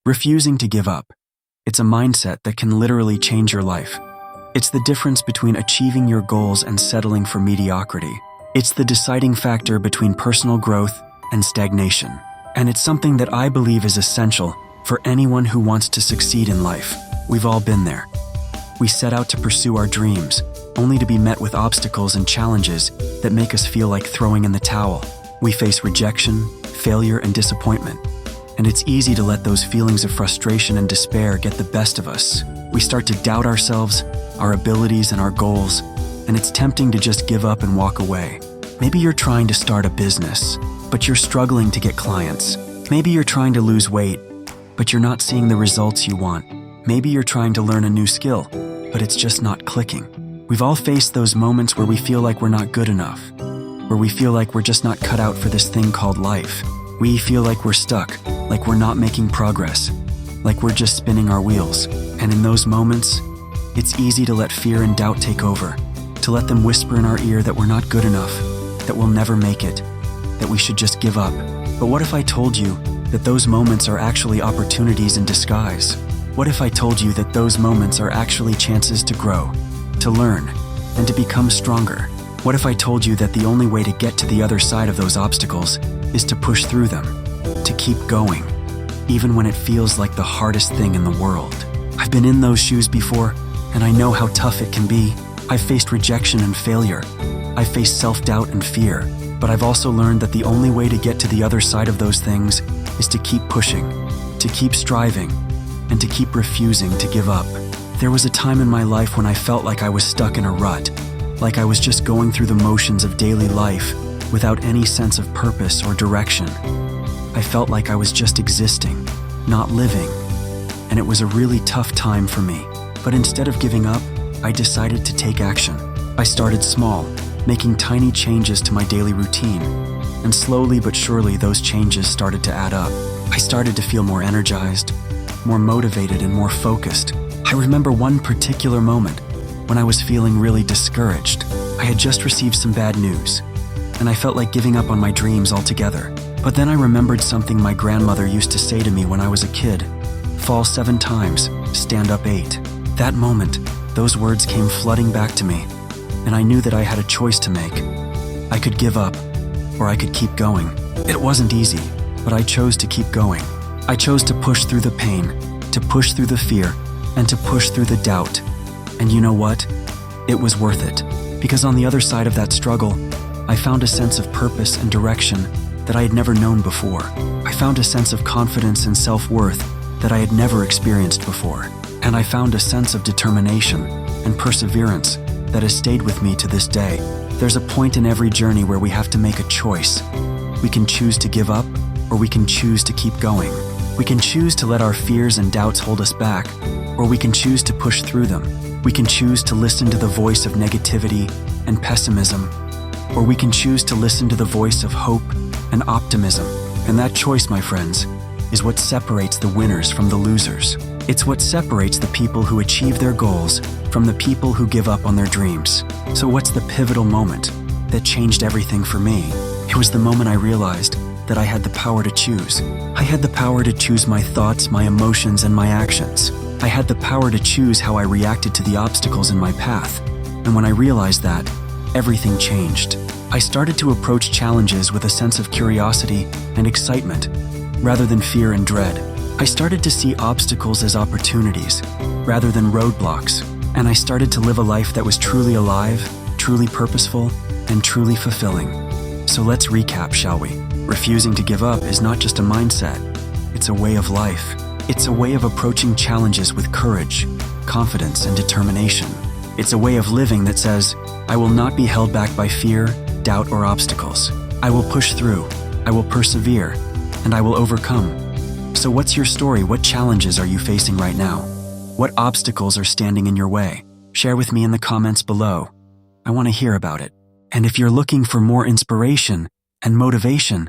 Refusing to give up. It's a mindset that can literally change your life. It's the difference between achieving your goals and settling for mediocrity. It's the deciding factor between personal growth and stagnation. And it's something that I believe is essential for anyone who wants to succeed in life. We've all been there. We set out to pursue our dreams, only to be met with obstacles and challenges that make us feel like throwing in the towel. We face rejection, failure, and disappointment. And it's easy to let those feelings of frustration and despair get the best of us. We start to doubt ourselves, our abilities, and our goals, and it's tempting to just give up and walk away. Maybe you're trying to start a business, but you're struggling to get clients. Maybe you're trying to lose weight, but you're not seeing the results you want. Maybe you're trying to learn a new skill, but it's just not clicking. We've all faced those moments where we feel like we're not good enough, where we feel like we're just not cut out for this thing called life. We feel like we're stuck, like we're not making progress, like we're just spinning our wheels. And in those moments, it's easy to let fear and doubt take over, to let them whisper in our ear that we're not good enough, that we'll never make it, that we should just give up. But what if I told you that those moments are actually opportunities in disguise? What if I told you that those moments are actually chances to grow, to learn, and to become stronger? What if I told you that the only way to get to the other side of those obstacles is to push through them, to keep going, even when it feels like the hardest thing in the world? I've been in those shoes before, and I know how tough it can be. I've faced rejection and failure. I've faced self-doubt and fear. But I've also learned that the only way to get to the other side of those things is to keep pushing, to keep striving, and to keep refusing to give up. There was a time in my life when I felt like I was stuck in a rut, like I was just going through the motions of daily life without any sense of purpose or direction. I felt like I was just existing, not living, and it was a really tough time for me. But instead of giving up, I decided to take action. I started small, making tiny changes to my daily routine, and slowly but surely those changes started to add up. I started to feel more energized, more motivated, and more focused. I remember one particular moment when I was feeling really discouraged. I had just received some bad news, and I felt like giving up on my dreams altogether. But then I remembered something my grandmother used to say to me when I was a kid: fall 7 times, stand up 8. That moment, those words came flooding back to me, and I knew that I had a choice to make. I could give up, or I could keep going. It wasn't easy, but I chose to keep going. I chose to push through the pain, to push through the fear, and to push through the doubt. And you know what? It was worth it. Because on the other side of that struggle, I found a sense of purpose and direction that I had never known before. I found a sense of confidence and self-worth that I had never experienced before. And I found a sense of determination and perseverance that has stayed with me to this day. There's a point in every journey where we have to make a choice. We can choose to give up, or we can choose to keep going. We can choose to let our fears and doubts hold us back, or we can choose to push through them. We can choose to listen to the voice of negativity and pessimism, or we can choose to listen to the voice of hope and optimism. And that choice, my friends, is what separates the winners from the losers. It's what separates the people who achieve their goals from the people who give up on their dreams. So what's the pivotal moment that changed everything for me? It was the moment I realized that I had the power to choose. I had the power to choose my thoughts, my emotions, and my actions. I had the power to choose how I reacted to the obstacles in my path. And when I realized that, everything changed. I started to approach challenges with a sense of curiosity and excitement, rather than fear and dread. I started to see obstacles as opportunities, rather than roadblocks. And I started to live a life that was truly alive, truly purposeful, and truly fulfilling. So let's recap, shall we? Refusing to give up is not just a mindset, it's a way of life. It's a way of approaching challenges with courage, confidence, and determination. It's a way of living that says, I will not be held back by fear, doubt, or obstacles. I will push through, I will persevere, and I will overcome. So what's your story? What challenges are you facing right now? What obstacles are standing in your way? Share with me in the comments below. I want to hear about it. And if you're looking for more inspiration and motivation,